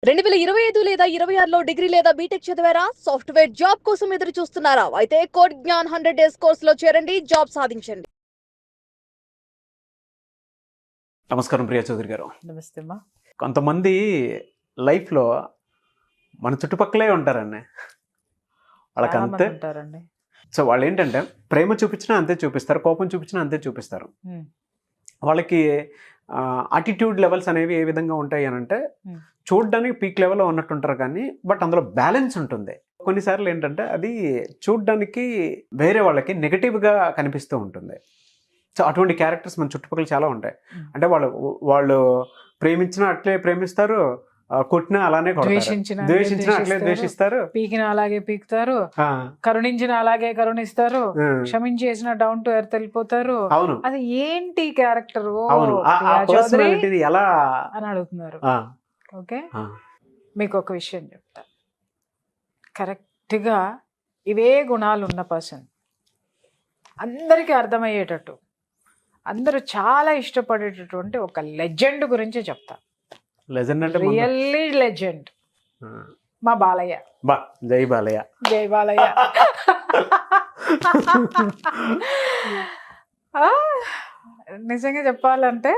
2025 లేదా 26లో డిగ్రీ లేదా బీటెక్ చదివారా? సాఫ్ట్వేర్ జాబ్ కోసం ఎదురు చూస్తున్నారా? అయితే కోడ్ జ్ఞాన్ 100 డేస్ కోర్సులో చేరండి, జాబ్ సాధించండి. నమస్కారం ప్రియా చౌదరి గారు. నమస్తే అమ్మా. కొంతమంది లైఫ్లో మన చుట్టుపక్కలే ఉంటారండి. వాళ్ళకంతే ఉంటారండి. సో వాళ్ళు ఏంటంటే ప్రేమ చూపించినా అంతే చూపిస్తారు, కోపం చూపించినా అంతే చూపిస్తారు. వాళ్ళకి అటిట్యూడ్ లెవెల్స్ అనేవి ఏ విధంగా ఉంటాయి అని అంటే చూడ్డానికి పీక్ లెవెల్లో ఉన్నట్టుంటారు, కానీ బట్ అందులో బ్యాలెన్స్ ఉంటుంది. కొన్నిసార్లు ఏంటంటే అది చూడ్డానికి వేరే వాళ్ళకి నెగటివ్గా కనిపిస్తూ ఉంటుంది. సో అటువంటి క్యారెక్టర్స్ మన చుట్టుపక్కల చాలా ఉంటాయి. అంటే వాళ్ళు ప్రేమించినా అట్లే ప్రేమిస్తారు, కొట్టినా అలానే ద్వేషించినా అట్లే ద్వేషిస్తారు, పీకిన అలాగే పీకుతారు, కరుణించిన అలాగే కరుణిస్తారు, క్షమించేసిన డౌన్ టు ఎర్త్ వెళ్ళిపోతారు. అవును, అది ఏంటి క్యారెక్టర్ ఎలా అని అడుగుతున్నారు. ఓకే, మీకు ఒక విషయం చెప్తా. కరెక్ట్గా ఇవే గుణాలు ఉన్న పర్సన్ అందరికీ అర్థమయ్యేటట్టు, అందరూ చాలా ఇష్టపడేటటువంటి ఒక లెజెండ్ గురించి చెప్తా. లెజెండ్ అంటే రియల్లీ లెజెండ్ మా బాలయ్య. జై బాలయ్య, జై బాలయ్య. నిజంగా చెప్పాలంటే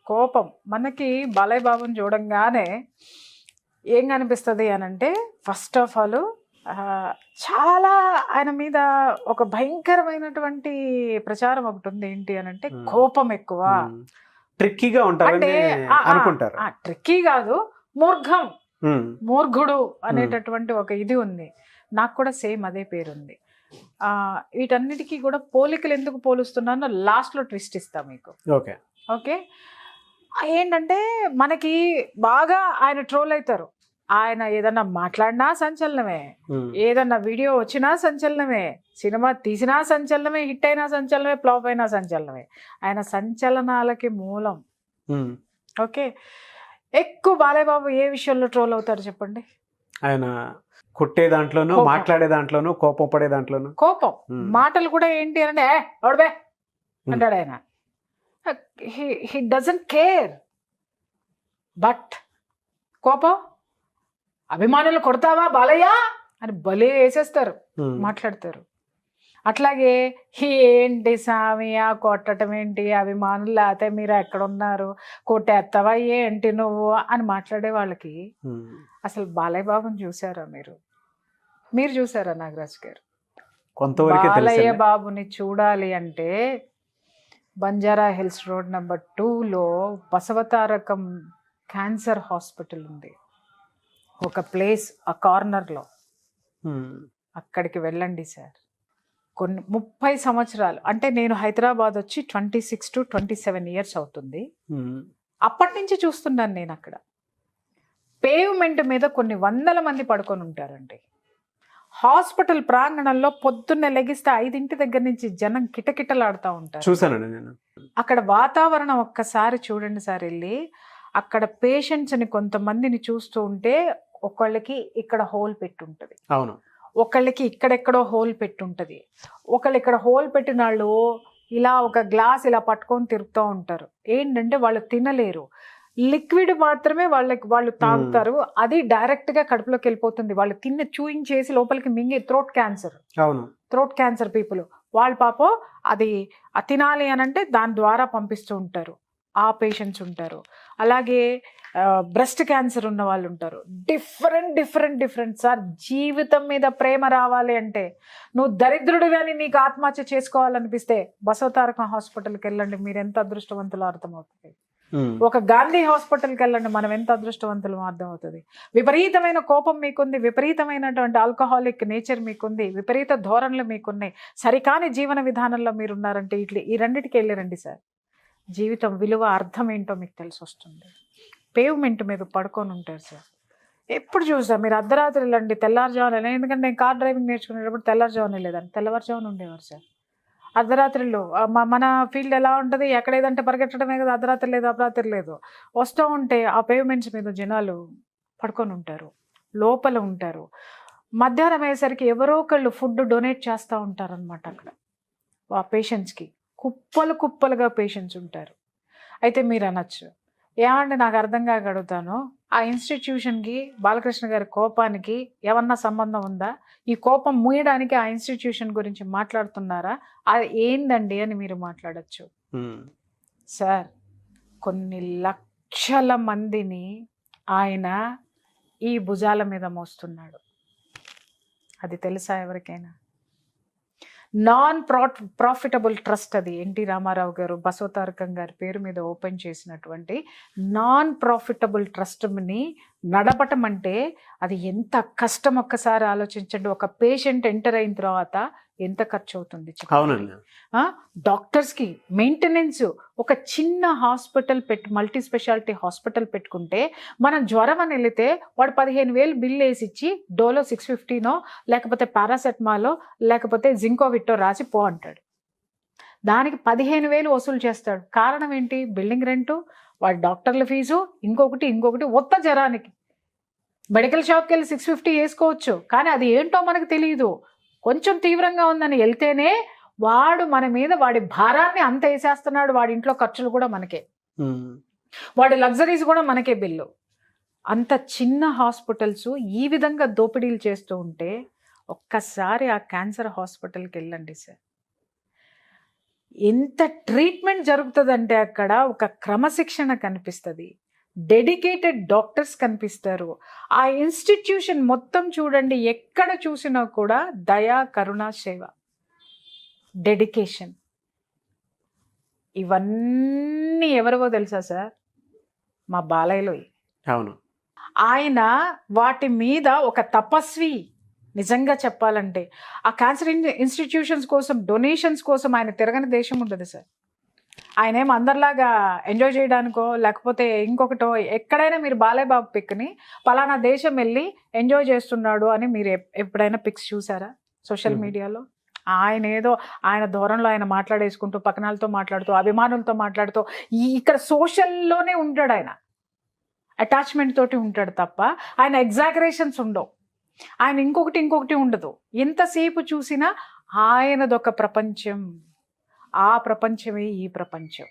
కోపం మనకి బాలయ్య బాబుని చూడంగానే ఏం కనిపిస్తుంది అని అంటే, ఫస్ట్ ఆఫ్ ఆల్ చాలా ఆయన మీద ఒక భయంకరమైనటువంటి ప్రచారం ఒకటి ఉంది. ఏంటి అని అంటే కోపం ఎక్కువ, ట్రిక్కీగా ఉంటారని అనుకుంటారు. ట్రిక్కీ కాదు, మూర్ఘుడు అనేటటువంటి ఒక ఇది ఉంది. నాకు కూడా సేమ్ అదే పేరు ఉంది. వీటన్నిటికీ కూడా పోలికలు ఎందుకు పోలుస్తున్నానో లాస్ట్లో ట్విస్ట్ ఇస్తా మీకు. ఓకే ఓకే, ఏంటంటే మనకి బాగా ఆయన ట్రోల్ అవుతారు. ఆయన ఏదన్నా మాట్లాడినా సంచలనమే, ఏదన్నా వీడియో వచ్చినా సంచలనమే, సినిమా తీసినా సంచలనమే, హిట్ అయినా సంచలనమే, ఫ్లాప్ అయినా సంచలనమే. ఆయన సంచలనాలకి మూలం. ఓకే, ఎక్కువ బాలయ్య బాబు ఏ విషయంలో ట్రోల్ అవుతారు చెప్పండి? ఆయన కొట్టే దాంట్లోనూ, మాట్లాడే దాంట్లోనూ, కోపం పడే దాంట్లోనూ. కోపం మాటలు కూడా ఏంటి అంటే ఓడబే అంటాడు ఆయన. He doesn't care. బట్ కోపం, అభిమానులు కొడతావా బాలయ్య అని భలే వేసేస్తారు, మాట్లాడతారు. అట్లాగే ఏంటి సామి ఆ కొట్టడం ఏంటి, అభిమానులు లేకపోతే మీరు ఎక్కడున్నారు, కొట్టేస్తావా ఏంటి నువ్వు అని మాట్లాడే వాళ్ళకి అసలు బాలయ్య బాబుని చూసారా మీరు చూసారా నాగరాజ్ గారు? బాలయ్య బాబుని చూడాలి అంటే బంజారా హిల్స్ రోడ్ నెంబర్ 2లో బసవతారకం క్యాన్సర్ హాస్పిటల్ ఉంది, ఒక ప్లేస్, ఆ కార్నర్లో. అక్కడికి వెళ్ళండి సార్. కొన్ని 30 సంవత్సరాలు అంటే నేను హైదరాబాద్ వచ్చి 26 to 27 years అవుతుంది. అప్పటి నుంచి చూస్తున్నాను నేను. అక్కడ పేవ్మెంట్ మీద కొన్ని వందల మంది పడుకొని ఉంటారండి. హాస్పిటల్ ప్రాంగణంలో పొద్దున్నే లెగిస్తే 5 దగ్గర నుంచి జనం కిటకిటలాడుతూ ఉంటారు. చూసానండి నేను. అక్కడ వాతావరణం ఒక్కసారి చూడండి సార్. వెళ్ళి అక్కడ పేషెంట్స్ని కొంతమందిని చూస్తూ ఉంటే ఒకళ్ళకి ఇక్కడ హోల్ పెట్టుంటది, అవును, ఒకళ్ళకి ఇక్కడెక్కడో హోల్ పెట్టుంటది, ఒకళ్ళు ఇక్కడ హోల్ పెట్టిన వాళ్ళు ఇలా ఒక గ్లాస్ ఇలా పట్టుకొని తిరుగుతూ ఉంటారు. ఏంటంటే వాళ్ళు తినలేరు, లిక్విడ్ మాత్రమే వాళ్ళు తాగుతారు, అది డైరెక్ట్గా కడుపులోకి వెళ్ళిపోతుంది. వాళ్ళు చూయించేసి లోపలికి మింగి థ్రోట్ క్యాన్సర్ పీపుల్ వాళ్ళు పాపం అది తినాలి అని అంటే దాని ద్వారా పంపిస్తూ ఉంటారు. ఆ పేషెంట్స్ ఉంటారు. అలాగే బ్రెస్ట్ క్యాన్సర్ ఉన్న వాళ్ళు ఉంటారు. Different sir. జీవితం మీద ప్రేమ రావాలి అంటే, నువ్వు దరిద్రుడు కానీ నీకు ఆత్మహత్య చేసుకోవాలనిపిస్తే బసవతారకం హాస్పిటల్కి వెళ్ళండి, మీరు ఎంత అదృష్టవంతులు అర్థమవుతుంది. ఒక గాంధీ హాస్పిటల్కి వెళ్ళండి, మనం ఎంత అదృష్టవంతులు అర్థమవుతుంది. విపరీతమైన కోపం మీకుంది, విపరీతమైనటువంటి ఆల్కహాలిక్ నేచర్ మీకుంది, విపరీత ధోరణులు మీకున్నాయి, సరికాని జీవన విధానంలో మీరున్నారంటే ఈ రెండింటికి వెళ్ళిరండి సార్. జీవితం విలువ అర్థం ఏంటో మీకు తెలిసి వస్తుంది. పేవ్మెంట్ మీద పడుకొని ఉంటారు సార్. ఎప్పుడు చూసా మీరు అర్ధరాత్రి వెళ్ళండి, తెల్లారుజామున. ఎందుకంటే నేను కార్ డ్రైవింగ్ నేర్చుకునేటప్పుడు తెల్లారుజామున లేదండి, తెల్లవారుజామున ఉండేవారు సార్. అర్ధరాత్రిలో మన ఫీల్డ్ ఎలా ఉంటుంది, ఎక్కడ ఏదంటే పరిగెట్టడమే కదా, అర్ధరాత్రి లేదు అపరాత్రి లేదు. వస్తూ ఉంటే ఆ పేవ్మెంట్స్ మీద జనాలు పడుకొని ఉంటారు, లోపల ఉంటారు. మధ్యాహ్నం అయ్యేసరికి ఎవరో ఒకళ్ళు ఫుడ్ డొనేట్ చేస్తూ ఉంటారనమాట. అక్కడ ఆ పేషెంట్స్కి కుప్పలుగా పేషెంట్స్ ఉంటారు. అయితే మీరు అనొచ్చు, ఏమంటే నాకు అర్థం కాక అడుగుతాను, ఆ ఇన్స్టిట్యూషన్కి బాలకృష్ణ గారి కోపానికి ఏమన్నా సంబంధం ఉందా? ఈ కోపం మూయడానికి ఆ ఇన్స్టిట్యూషన్ గురించి మాట్లాడుతున్నారా? అది ఏందండి అని మీరు మాట్లాడచ్చు. సార్, కొన్ని లక్షల మందిని ఆయన ఈ భుజాల మీద మోస్తున్నాడు. అది తెలుసా ఎవరికైనా? నాన్ ప్రాఫిటబుల్ ట్రస్ట్ అది ఎన్టీ రామారావు గారు బసవతారకం గారి పేరు మీద ఓపెన్ చేసినటువంటి నాన్ ప్రాఫిటబుల్ ట్రస్ట్ని నడపటం అంటే అది ఎంత కష్టం ఒక్కసారి ఆలోచించండి. ఒక పేషెంట్ ఎంటర్ అయిన తర్వాత ఎంత ఖర్చు అవుతుంది? అవునండి. డాక్టర్స్కి మెయింటెనెన్స్. ఒక చిన్న హాస్పిటల్ మల్టీ స్పెషాలిటీ హాస్పిటల్ పెట్టుకుంటే మనం జ్వరం అని వెళితే వాడు 15,000 బిల్ వేసి ఇచ్చి డోలో 650నో లేకపోతే పారాసెటమాలో లేకపోతే జింకోవిట్టో రాసి పో అంటాడు. దానికి 15,000 వసూలు చేస్తాడు. కారణం ఏంటి? బిల్డింగ్ రెంటు, వాడి డాక్టర్ల ఫీజు, ఇంకొకటి ఒత్త జ్వరానికి. మెడికల్ షాప్కి వెళ్ళి 650 వేసుకోవచ్చు, కానీ అది ఏంటో మనకు తెలియదు. కొంచెం తీవ్రంగా ఉందని వెళ్తేనే వాడు మన మీద వాడి భారాన్ని అంత వేసేస్తున్నాడు. వాడి ఇంట్లో ఖర్చులు కూడా మనకే, వాడి లగ్జరీస్ కూడా మనకే బిల్లు. అంత చిన్న హాస్పిటల్స్ ఈ విధంగా దోపిడీలు చేస్తూ ఉంటే ఒక్కసారి ఆ క్యాన్సర్ హాస్పిటల్కి వెళ్ళండి సార్. ఎంత ట్రీట్మెంట్ జరుగుతుందంటే అక్కడ ఒక క్రమశిక్షణ కనిపిస్తుంది, డెడికేటెడ్ డాక్టర్స్ కనిపిస్తారు. ఆ ఇన్స్టిట్యూషన్ మొత్తం చూడండి, ఎక్కడ చూసినా కూడా దయా, కరుణ, సేవ, డెడికేషన్. ఇవన్నీ ఎవరివో తెలుసా సార్? మా బాలయ్యలో. అవును. ఆయన వాటి మీద ఒక తపస్వి. నిజంగా చెప్పాలంటే ఆ క్యాన్సర్ ఇన్స్టిట్యూషన్స్ కోసం, డొనేషన్స్ కోసం ఆయన తిరగని దేశం ఉండదు సార్. ఆయన ఏం అందరిలాగా ఎంజాయ్ చేయడానికో లేకపోతే ఇంకొకటో, ఎక్కడైనా మీరు బాలయ్య బాబు పిక్ని పలానా దేశం వెళ్ళి ఎంజాయ్ చేస్తున్నాడు అని మీరు ఎప్పుడైనా పిక్స్ చూసారా సోషల్ మీడియాలో? ఆయన ఏదో ఆయన ధోరణిలో ఆయన మాట్లాడేసుకుంటూ, పక్కనాలతో మాట్లాడుతూ, అభిమానులతో మాట్లాడుతూ ఇక్కడ సోషల్లోనే ఉంటాడు. ఆయన అటాచ్మెంట్ తోటి ఉంటాడు తప్ప ఆయన ఎగ్జాగరేషన్స్ ఉండవు. ఆయన ఇంకొకటి ఉండదు. ఎంతసేపు చూసినా ఆయనదొక ప్రపంచం. ఆ ప్రపంచమే ఈ ప్రపంచం.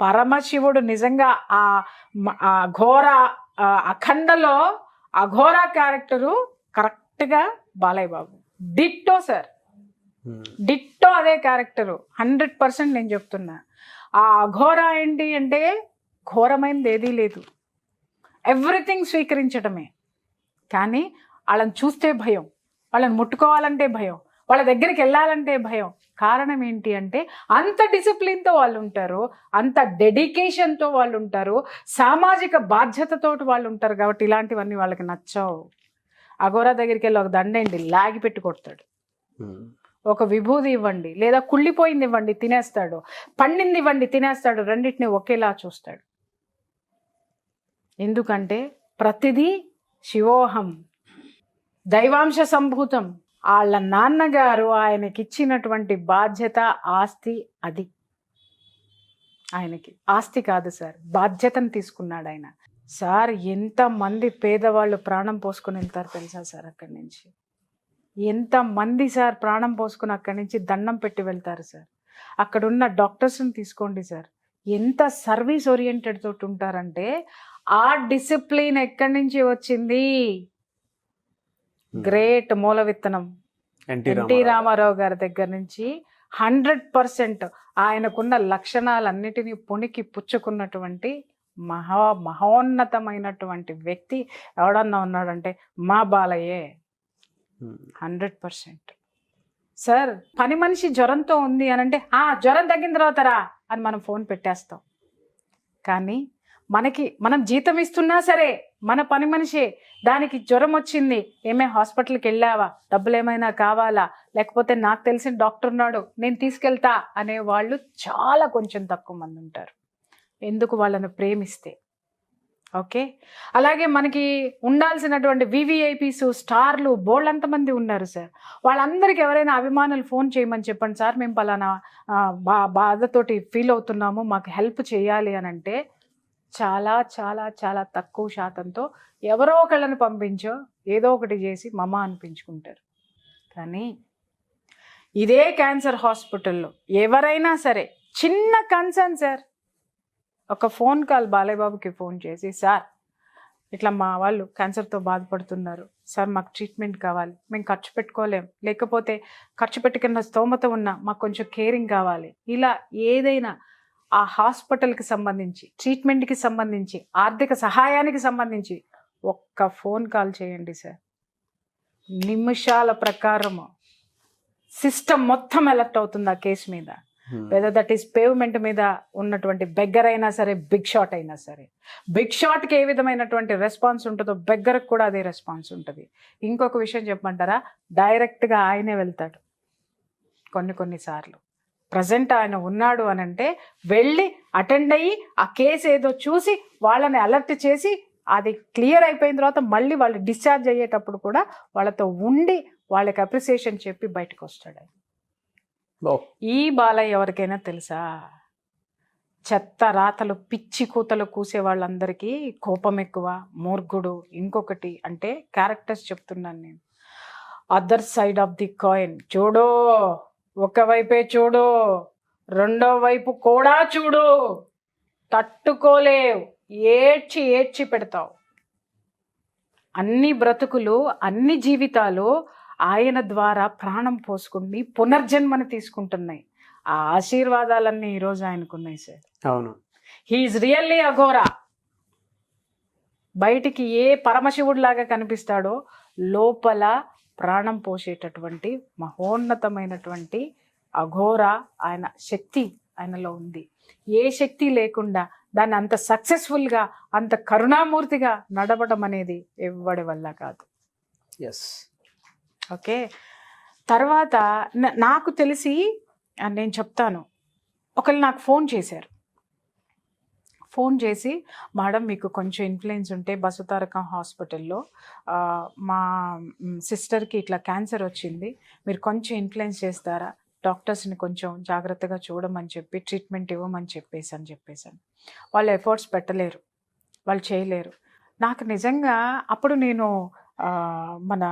పరమశివుడు నిజంగా ఆ ఘోర అఖండలో అఘోర క్యారెక్టరు కరెక్ట్గా Balayya Babu. Ditto sir, ditto అదే క్యారెక్టరు 100% నేను చెప్తున్నా. ఆ అఘోర ఏంటి అంటే ఘోరమైనది ఏదీ లేదు, ఎవ్రీథింగ్ స్వీకరించడమే. కానీ వాళ్ళని చూస్తే భయం, వాళ్ళని ముట్టుకోవాలంటే భయం, వాళ్ళ దగ్గరికి వెళ్ళాలంటే భయం. కారణం ఏంటి అంటే అంత డిసిప్లిన్తో వాళ్ళు ఉంటారు, అంత డెడికేషన్తో వాళ్ళు ఉంటారు, సామాజిక బాధ్యతతో వాళ్ళు ఉంటారు. కాబట్టి ఇలాంటివన్నీ వాళ్ళకి నచ్చవు. అఘోరా దగ్గరికి వెళ్ళి ఒక దండేండి లాగి పెట్టి కొడతాడు, ఒక విభూది ఇవ్వండి లేదా కుళ్ళిపోయింది ఇవ్వండి తినేస్తాడు, పండింది ఇవ్వండి తినేస్తాడు. రెండింటిని ఒకేలా చూస్తాడు. ఎందుకంటే ప్రతిదీ శివోహం, దైవాంశ సంభూతం. వాళ్ళ నాన్నగారు ఆయనకి ఇచ్చినటువంటి బాధ్యత, ఆస్తి అది. ఆయనకి ఆస్తి కాదు సార్, బాధ్యతను తీసుకున్నాడు ఆయన. సార్, ఎంతమంది పేదవాళ్ళు ప్రాణం పోసుకుని వెళ్తారు తెలుసా సార్? అక్కడి నుంచి ఎంతమంది సార్ ప్రాణం పోసుకుని అక్కడి నుంచి దండం పెట్టి వెళ్తారు సార్. అక్కడున్న డాక్టర్స్ని తీసుకోండి సార్, ఎంత సర్వీస్ ఓరియంటెడ్ తోటి ఉంటారంటే ఆ డిసిప్లిన్ ఎక్కడి నుంచి వచ్చింది? గ్రేట్ మూల విత్తనం ఎన్టీ రామారావు గారి దగ్గర నుంచి 100% ఆయనకున్న లక్షణాలన్నిటినీ పుణికి పుచ్చుకున్నటువంటి మహోన్నతమైనటువంటి వ్యక్తి ఎవడన్నా ఉన్నాడంటే మా బాలయ్యే. 100%. సార్, పని మనిషి జ్వరంతో ఉంది అని అంటే జ్వరం తగ్గిన తర్వాత రా అని మనం ఫోన్ పెట్టేస్తాం. కానీ మనం జీతం ఇస్తున్నా సరే మన పని మనిషే దానికి జ్వరం వచ్చింది, ఏమే హాస్పిటల్కి వెళ్ళావా, డబ్బులు ఏమైనా కావాలా, లేకపోతే నాకు తెలిసిన డాక్టర్ ఉన్నాడు నేను తీసుకెళ్తా అనేవాళ్ళు చాలా కొంచెం తక్కువ మంది ఉంటారు. ఎందుకు? వాళ్ళని ప్రేమిస్తే. ఓకే, అలాగే మనకి ఉండాల్సినటువంటి వివిఐపీస్, స్టార్లు బోల్డంతమంది ఉన్నారు సార్. వాళ్ళందరికీ ఎవరైనా అభిమానులు ఫోన్ చేయమని చెప్పండి సార్, మేము పలానా బాధతోటి ఫీల్ అవుతున్నాము, మాకు హెల్ప్ చేయాలి అని అంటే చాలా చాలా చాలా తక్కువ శాతంతో ఎవరో ఒకళ్ళని పంపించో ఏదో ఒకటి చేసి మమ అనిపించుకుంటారు. కానీ ఇదే క్యాన్సర్ హాస్పిటల్లో ఎవరైనా సరే చిన్న కన్సర్న్ సార్, ఒక ఫోన్ కాల్ బాలయ్య బాబుకి ఫోన్ చేసి, సార్ ఇట్లా మా వాళ్ళు క్యాన్సర్తో బాధపడుతున్నారు సార్, మాకు ట్రీట్మెంట్ కావాలి, మేము ఖర్చు పెట్టుకోలేం, లేకపోతే ఖర్చు పెట్టుకున్న స్తోమత ఉన్నా మాకు కొంచెం కేరింగ్ కావాలి, ఇలా ఏదైనా ఆ హాస్పిటల్కి సంబంధించి, ట్రీట్మెంట్కి సంబంధించి, ఆర్థిక సహాయానికి సంబంధించి ఒక్క ఫోన్ కాల్ చేయండి సార్, నిమిషాల ప్రకారము సిస్టమ్ మొత్తం అలర్ట్ అవుతుంది ఆ కేసు మీద. వెదర్ దట్ ఈస్ పేవ్మెంట్ మీద ఉన్నటువంటి బెగ్గర్ అయినా సరే, బిగ్ షాట్ అయినా సరే. బిగ్ షాట్కి ఏ విధమైనటువంటి రెస్పాన్స్ ఉంటుందో బెగ్గర్కి కూడా అదే రెస్పాన్స్ ఉంటుంది. ఇంకొక విషయం చెప్పమంటారా, డైరెక్ట్గా ఆయనే వెళ్తాడు కొన్నిసార్లు. ప్రజెంట్ ఆయన ఉన్నాడు అని అంటే వెళ్ళి అటెండ్ అయ్యి ఆ కేసు ఏదో చూసి వాళ్ళని అలర్ట్ చేసి అది క్లియర్ అయిపోయిన తర్వాత మళ్ళీ వాళ్ళు డిశ్చార్జ్ అయ్యేటప్పుడు కూడా వాళ్ళతో ఉండి వాళ్ళకి అప్రిసియేషన్ చెప్పి బయటకు వస్తాడు ఆయన. ఈ బాలయ్య ఎవరికైనా తెలుసా? చెత్త రాతలు, పిచ్చి కూతలు కూసే వాళ్ళందరికీ కోపం ఎక్కువ, మూర్ఖుడు, ఇంకొకటి అంటే క్యారెక్టర్స్ చెప్తున్నాను నేను. Other side of the coin చూడు, ఒకవైపే చూడు, రెండో వైపు కూడా చూడు, తట్టుకోలేవు, ఏడ్చి పెడతావు. అన్ని బ్రతుకులు, అన్ని జీవితాలు ఆయన ద్వారా ప్రాణం పోసుకుని పునర్జన్మని తీసుకుంటున్నాయి. ఆ ఆశీర్వాదాలన్నీ ఈరోజు ఆయనకున్నాయి సార్. అవును, హీఈస్ రియల్లీ అఘోరా. బయటికి ఏ పరమశివుడిలాగా కనిపిస్తాడో లోపల ప్రాణం పోసేటటువంటి మహోన్నతమైనటువంటి అఘోరా ఆయన శక్తి ఆయనలో ఉంది. ఏ శక్తి లేకుండా దాన్ని అంత సక్సెస్ఫుల్గా, అంత కరుణామూర్తిగా నడవడం అనేది ఎవ్వడి వల్ల కాదు. Yes, okay. తర్వాత నాకు తెలిసి నేను చెప్తాను, ఒకళ్ళు నాకు ఫోన్ చేశారు. ఫోన్ చేసి, మేడం మీకు కొంచెం ఇన్ఫ్లుయెన్స్ ఉంటే బసవతారకం హాస్పిటల్లో మా సిస్టర్కి ఇట్లా క్యాన్సర్ వచ్చింది, మీరు కొంచెం ఇన్ఫ్లుయెన్స్ చేస్తారా, డాక్టర్స్ని కొంచెం జాగ్రత్తగా చూడమని చెప్పి ట్రీట్మెంట్ ఇవ్వమని చెప్పేసాను. వాళ్ళు ఎఫర్ట్స్ పెట్టలేరు, వాళ్ళు చేయలేరు. నాకు నిజంగా అప్పుడు నేను మన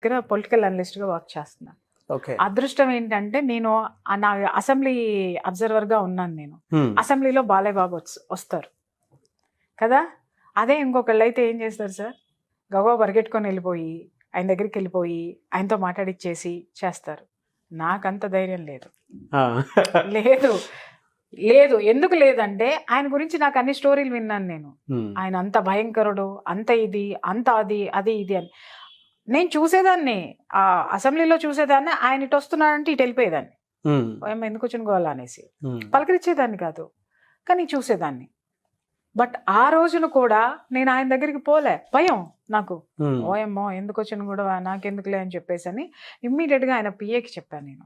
దగ్గర పొలిటికల్ అనలిస్ట్గా వర్క్ చేస్తున్నాను. అదృష్టం ఏంటంటే నేను నా అసెంబ్లీ అబ్జర్వర్గా ఉన్నాను. నేను అసెంబ్లీలో బాలయ్య బాబు వస్తారు కదా, అదే ఇంకొకళ్ళు అయితే ఏం చేస్తారు సార్, గవ్వ పరిగెట్టుకొని వెళ్ళిపోయి ఆయన దగ్గరికి వెళ్ళిపోయి ఆయనతో మాట్లాడిచ్చేసి చేస్తారు. నాకంత ధైర్యం లేదు. లేదు ఎందుకు లేదంటే ఆయన గురించి నాకు అన్ని స్టోరీలు విన్నాను నేను. ఆయన అంత భయంకరుడు, అంత ఇది, అంత అది ఇది అని నేను చూసేదాన్ని. ఆ అసెంబ్లీలో చూసేదాన్ని. ఆయన ఇటు వస్తున్నాడంటే ఇటు వెళ్ళిపోయేదాన్ని, ఎందుకు వచ్చిన గోళ అనేసి పలకరించేదాన్ని కాదు, కానీ చూసేదాన్ని. బట్ ఆ రోజును కూడా నేను ఆయన దగ్గరికి పోలే, భయం నాకు. ఓయమ్మో ఎందుకు వచ్చిన కూడా నాకెందుకులే అని చెప్పేసి అని ఇమ్మీడియట్గా ఆయన పిఏకి చెప్పాను నేను,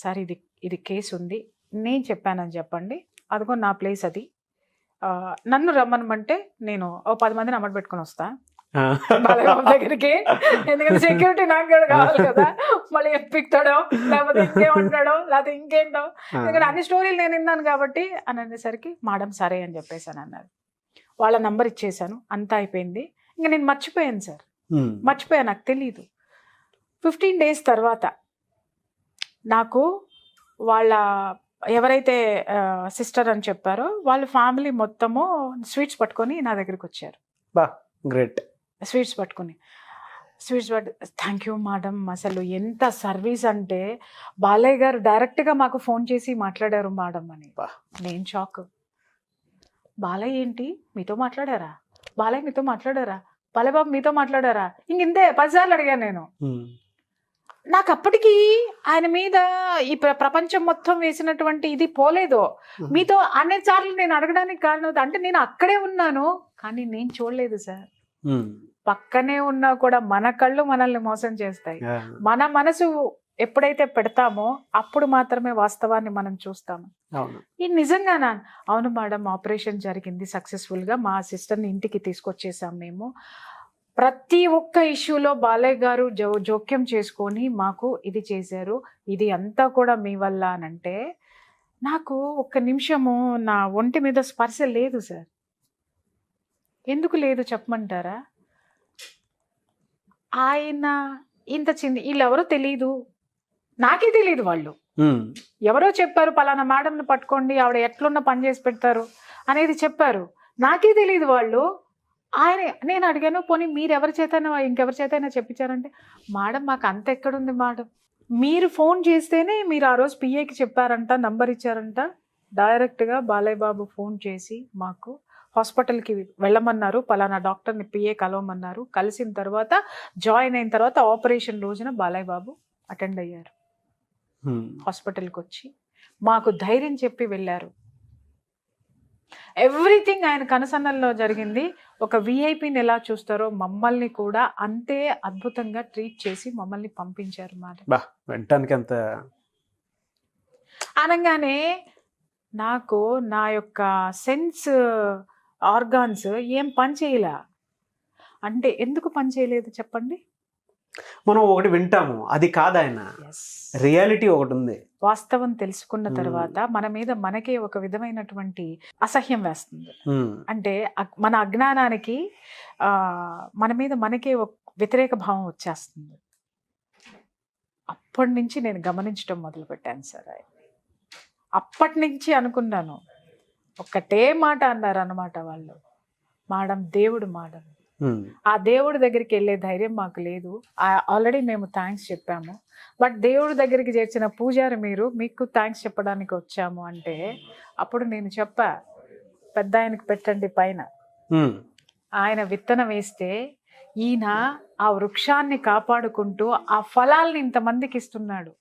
సార్ ఇది కేసు ఉంది, నేను చెప్పానని చెప్పండి, అదిగో నా ప్లేస్ అది, నన్ను రమ్మనమంటే నేను 10 మందిని అమ్మటి పెట్టుకుని వస్తా బాలయ్య దగ్గరికి, ఎందుకంటే సెక్యూరిటీ నాకు కూడా కావాలి కదా, మళ్ళీ ఎప్పిస్తాడో లేకపోతే ఇంకేమంటాడో లేకపోతే ఇంకేంటో, ఎందుకంటే అన్ని స్టోరీలు నేను విన్నాను కాబట్టి అని అనేసరికి మేడం సరే అని చెప్పేసాను అన్నారు. వాళ్ళ నంబర్ ఇచ్చేసాను, అంతా అయిపోయింది. ఇంకా నేను మర్చిపోయాను సార్, మర్చిపోయాను, నాకు తెలీదు. 15 days తర్వాత నాకు వాళ్ళ ఎవరైతే సిస్టర్ అని చెప్పారో వాళ్ళ ఫ్యామిలీ మొత్తము స్వీట్స్ పట్టుకొని నా దగ్గరికి వచ్చారు. గ్రేట్. స్వీట్స్ పట్టుకుని థ్యాంక్ యూ మేడం, అసలు ఎంత సర్వీస్ అంటే బాలయ్య గారు డైరెక్ట్గా మాకు ఫోన్ చేసి మాట్లాడారు మేడం అని. నేను షాక్. బాలయ్య ఏంటి మీతో మాట్లాడారా, బాలయ్య మీతో మాట్లాడారా, బాలయ్య బాబు మీతో మాట్లాడారా, ఇంతే 10 సార్లు అడిగాను నేను. నాకు అప్పటికి ఆయన మీద ఈ ప్రపంచం మొత్తం వేసినటువంటి ఇది పోలేదు. మీతో అనేక సార్లు నేను అడగడానికి కారణం అంటే నేను అక్కడే ఉన్నాను కానీ నేను చూడలేదు సార్. పక్కనే ఉన్నా కూడా మన కళ్ళు మనల్ని మోసం చేస్తాయి. మన మనసు ఎప్పుడైతే పెడతామో అప్పుడు మాత్రమే వాస్తవాన్ని మనం చూస్తాము. ఇది నిజంగానా? అవును మేడం, ఆపరేషన్ జరిగింది సక్సెస్ఫుల్గా, మా సిస్టర్ని ఇంటికి తీసుకొచ్చేసాం మేము. ప్రతి ఒక్క ఇష్యూలో బాలయ్య గారు జోక్యం చేసుకొని మాకు ఇది చేశారు, ఇది అంతా కూడా మీ వల్ల అనంటే నాకు ఒక్క నిమిషము నా ఒంటి మీద స్పర్శ లేదు సార్. ఎందుకు లేదు చెప్పమంటారా? ఆయన ఇంత వీళ్ళెవరో తెలీదు, నాకే తెలియదు. వాళ్ళు ఎవరో చెప్పారు పలానా మేడంని పట్టుకోండి, ఆవిడ ఎట్లున్న పని చేసి పెడతారు అనేది చెప్పారు, నాకే తెలియదు. వాళ్ళు నేను అడిగాను, పోనీ మీరు ఎవరి చేతైనా ఇంకెవరి చేతైనా చెప్పించారంటే, మేడం మాకు అంత ఎక్కడుంది మేడం, మీరు ఫోన్ చేస్తేనే మీరు ఆ రోజు పిఏకి చెప్పారంట, నంబర్ ఇచ్చారంట, డైరెక్ట్గా బాలయ్య బాబు ఫోన్ చేసి మాకు హాస్పిటల్కి వెళ్ళమన్నారు, పలానా డాక్టర్ని పిఏ కలవమన్నారు, కలిసిన తర్వాత జాయిన్ అయిన తర్వాత ఆపరేషన్ రోజున బాలయ్య బాబు అటెండ్ అయ్యారు, హాస్పిటల్కి వచ్చి మాకు ధైర్యం చెప్పి వెళ్ళారు. ఎవ్రీథింగ్ ఆయన కనుసన్నల్లో జరిగింది. ఒక విఐపిని ఎలా చూస్తారో మమ్మల్ని కూడా అంతే అద్భుతంగా ట్రీట్ చేసి మమ్మల్ని పంపించారు మేడం. వినటానికి అంత అనగానే నాకు నా యొక్క సెన్స్ ఆర్గాన్స్ ఏం పని చేయలే. అంటే ఎందుకు పని చేయలేదు చెప్పండి? మనం ఒకటి వింటాము, అది కాదు ఆయన రియాలిటీ ఒకటి ఉంది. వాస్తవం తెలుసుకున్న తర్వాత మన మీద మనకే ఒక విధమైనటువంటి అసహ్యం వేస్తుంది. అంటే మన అజ్ఞానానికి మన మీద మనకే ఒక వ్యతిరేక భావం వచ్చేస్తుంది. అప్పటి నుంచి నేను గమనించడం మొదలుపెట్టాను సార్. అప్పటి నుంచి అనుకున్నాను, ఒక్కటే మాట అన్నారు అన్నమాట వాళ్ళు, మేడం దేవుడు మేడం. ఆ దేవుడి దగ్గరికి వెళ్ళే ధైర్యం మాకు లేదు. ఆల్రెడీ మేము థ్యాంక్స్ చెప్పాము, బట్ దేవుడి దగ్గరికి చేర్చిన పూజారి మీరు, మీకు థ్యాంక్స్ చెప్పడానికి వచ్చాము అంటే, అప్పుడు నేను చెప్పా, పెద్ద ఆయనకి పెట్టండి పైన. ఆయన విత్తనం వేస్తే ఈయన ఆ వృక్షాన్ని కాపాడుకుంటూ ఆ ఫలాల్ని ఇంతమందికి ఇస్తున్నాడు.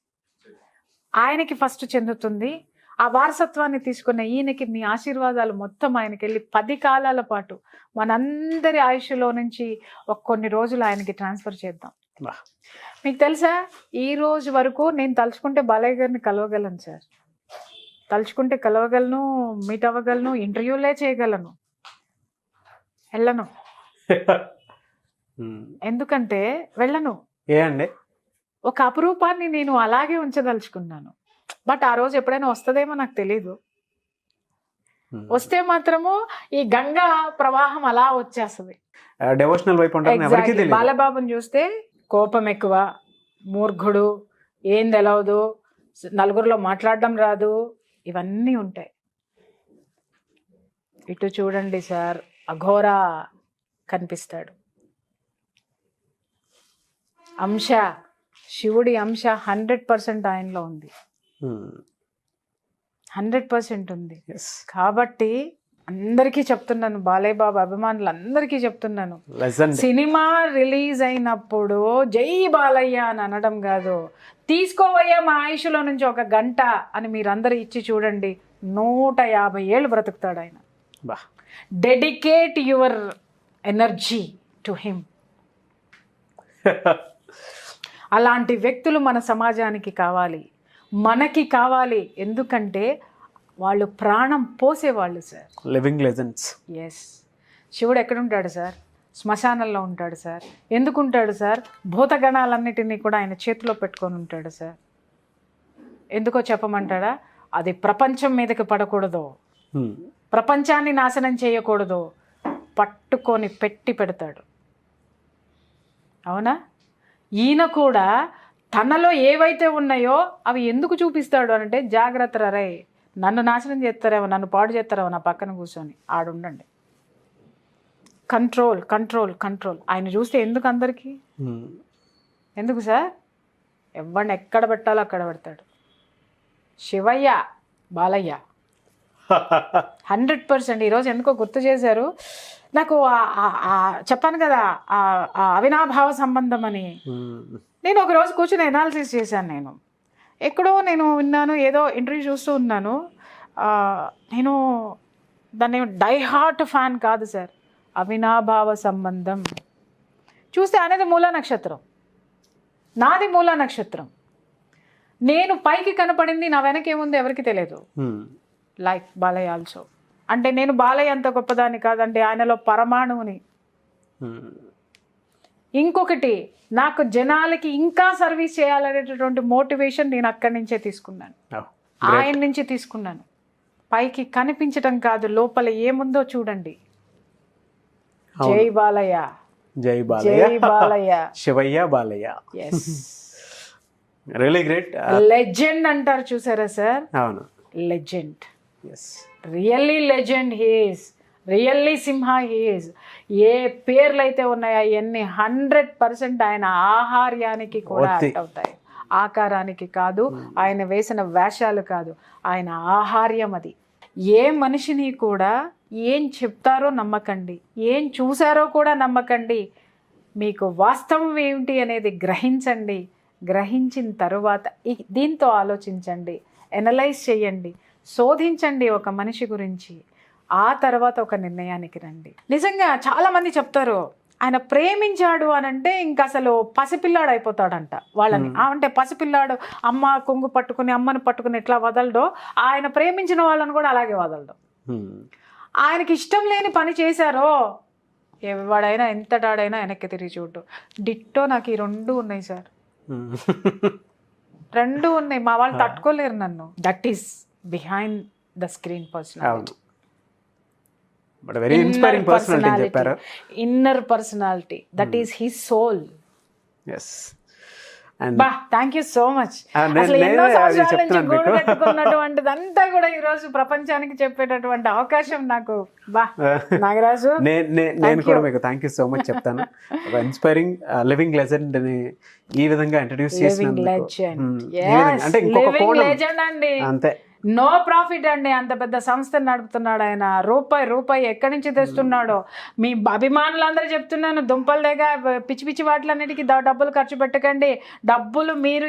ఆయనకి ఫస్ట్ చెందుతుంది. ఆ వారసత్వాన్ని తీసుకున్న ఈయనకి మీ ఆశీర్వాదాలు మొత్తం ఆయనకి వెళ్ళి 10 కాలాల పాటు మనందరి ఆయుష్లో నుంచి కొన్ని రోజులు ఆయనకి ట్రాన్స్ఫర్ చేద్దాం. మీకు తెలుసా, ఈ రోజు వరకు నేను తలుచుకుంటే బాలయ్య గారిని కలవగలను సార్, తలుచుకుంటే కలవగలను, మీట్ అవ్వగలను, ఇంటర్వ్యూలే చేయగలను, వెళ్ళను. ఎందుకంటే వెళ్ళను. ఒక అపురూపాన్ని నేను అలాగే ఉంచదలుచుకున్నాను. బట్ ఆ రోజు ఎప్పుడైనా వస్తుందేమో నాకు తెలీదు. వస్తే మాత్రము ఈ గంగా ప్రవాహం అలా వచ్చేస్తుంది. బాలబాబుని చూస్తే కోపం ఎక్కువ, మూర్ఖుడు, ఏం తెలవదు, నలుగురిలో మాట్లాడడం రాదు, ఇవన్నీ ఉంటాయి. ఇటు చూడండి సార్, అఘోరా కనిపిస్తాడు. అంశ, శివుడి అంశ 100% ఆయనలో ఉంది, 100% ఉంది. కాబట్టి అందరికీ చెప్తున్నాను, బాలయ్య బాబు అభిమానులు అందరికీ చెప్తున్నాను, సినిమా రిలీజ్ అయినప్పుడు జై బాలయ్య అని అనడం కాదు, తీసుకోవయ్యా మా ఆయుష్లో నుంచి 1 గంట అని మీరందరూ ఇచ్చి చూడండి, 150 ఏళ్ళు బ్రతుకుతాడు ఆయన. Dedicate your energy to him. అలాంటి వ్యక్తులు మన సమాజానికి కావాలి, మనకి కావాలి. ఎందుకంటే వాళ్ళు ప్రాణం పోసేవాళ్ళు సార్, లివింగ్ లెజెండ్స్. ఎస్. శివుడు ఎక్కడుంటాడు సార్? శ్మశానంలో ఉంటాడు సార్. ఎందుకు ఉంటాడు సార్? భూతగణాలన్నిటినీ కూడా ఆయన చేతిలో పెట్టుకొని ఉంటాడు సార్. ఎందుకో చెప్పమంటాడా? అది ప్రపంచం మీదకి పడకూడదు, ప్రపంచాన్ని నాశనం చేయకూడదు, పట్టుకొని పెట్టి పెడతాడు. అవునా? ఈయన కూడా తనలో ఏవైతే ఉన్నాయో అవి ఎందుకు చూపిస్తాడు అంటే, జాగ్రత్త రే, నన్ను నాశనం చేస్తారేమో, నన్ను పాడు చేస్తారేమో నా పక్కన కూర్చొని ఆడుండండి. Control control control. ఆయన చూస్తే ఎందుకు అందరికీ? ఎందుకు సార్? ఎవరిని ఎక్కడ పెట్టాలో అక్కడ పెడతాడు. శివయ్య, బాలయ్య 100%. ఈరోజు ఎందుకో గుర్తు చేశారు నాకు, చెప్పాను కదా ఆ అవినాభావ సంబంధం అని. నేను ఒకరోజు కూర్చొని ఎనాలిసిస్ చేశాను. నేను ఎక్కడో నేను విన్నాను, ఏదో ఇంటర్వ్యూ చూస్తూ ఉన్నాను. నేను దాన్ని డై హార్ట్ ఫ్యాన్ కాదు సార్. అవినాభావ సంబంధం చూస్తే అనేది మూలా నక్షత్రం, నాది మూలా నక్షత్రం. నేను పైకి కనపడింది, నా వెనకేముంది ఎవరికి తెలియదు. Like Balayya also. అంటే నేను బాలయ్య అంత గొప్పదాన్ని కాదండి, ఆయనలో పరమాణువుని. ఇంకొకటి, నాకు జనాలకి ఇంకా సర్వీస్ చేయాలనేటటువంటి మోటివేషన్ నేను అక్కడి నుంచే తీసుకున్నాను, ఆయన నుంచి తీసుకున్నాను. పైకి కనిపించడం కాదు, లోపల ఏముందో చూడండి. జై బాలయ్య, జై బాలయ్య, జై Balayya, Shivayya Balayya. Yes, really great. Legend అంటారు చూసారా సార్? అవును, legend. Yes, really legend he is. Really Simha he is. ఏ పేర్లు అయితే ఉన్నాయో అవన్నీ 100% ఆయన ఆహార్యానికి కూడా ఒత్తి. యాక్ట్ అవుతాయి. ఆకారానికి కాదు, ఆయన వేసిన వేషాలు కాదు, ఆయన ఆహార్యం అది. ఏ మనిషిని కూడా ఏం చెప్తారో నమ్మకండి, ఏం చూసారో కూడా నమ్మకండి. మీకు వాస్తవం ఏమిటి అనేది గ్రహించండి. గ్రహించిన తరువాత దీంతో ఆలోచించండి, ఎనలైజ్ చేయండి, శోధించండి ఒక మనిషి గురించి. ఆ తర్వాత ఒక నిర్ణయానికి రండి. నిజంగా చాలామంది చెప్తారు ఆయన ప్రేమించాడు అని అంటే ఇంకా అసలు పసిపిల్లాడు అయిపోతాడంట వాళ్ళని. అంటే పసిపిల్లాడు అమ్మ కొంగు పట్టుకుని అమ్మని పట్టుకుని ఎట్లా వదలడో, ఆయన ప్రేమించిన వాళ్ళని కూడా అలాగే వదలడు. ఆయనకి ఇష్టం లేని పని చేశారో ఎవడైనా ఎంతటాడైనా వెనక్కి తిరిగి చూడు. డిట్టో నాకు ఈ 2 ఉన్నాయి సార్, 2 ఉన్నాయి. మా వాళ్ళు తట్టుకోలేరు నన్ను. That is behind the screen personality. But very inspiring personality చెప్పారు. Inner personality, that is his soul. yes and బా, థ్యాంక్ యూ సో మచ్. అసలు ఎన్నో సంవత్సరాల నుంచి గూడు కట్టుకున్నటువంటిదంతా కూడా ఈ రోజు ప్రపంచానికి చెప్పేటటువంటి అవకాశం నాకు. బా నాగరాజు, నేను కూడా మీకు థ్యాంక్ యూ సో మచ్ చెప్తాను. ఒక ఇన్స్పైరింగ్ లివింగ్ లెజెండ్ ని ఈ విధంగా ఇంట్రడ్యూస్ చేసినందుకు. అంటే ఇంకొక లెజెండ్ అండి, అంతే. నో ప్రాఫిట్ అండి. అంత పెద్ద సంస్థను నడుపుతున్నాడు ఆయన. రూపాయి ఎక్కడి నుంచి తెస్తున్నాడో. మీ అభిమానులందరూ చెప్తున్నాను, దుంపల దగ్గర పిచ్చి పిచ్చి వాటిలన్నిటికీ డబ్బులు ఖర్చు పెట్టకండి. డబ్బులు మీరు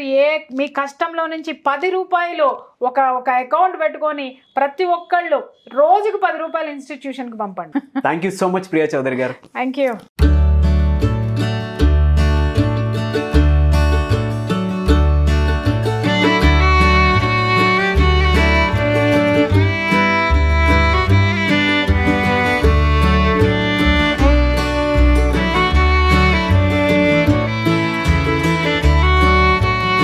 మీ కష్టంలో నుంచి 10 రూపాయలు ఒక అకౌంట్ పెట్టుకొని ప్రతి ఒక్కళ్ళు రోజుకు 10 రూపాయలు ఇన్స్టిట్యూషన్కి పంపండి. Thank you so much Priya Chaudhary గారు. Thank you.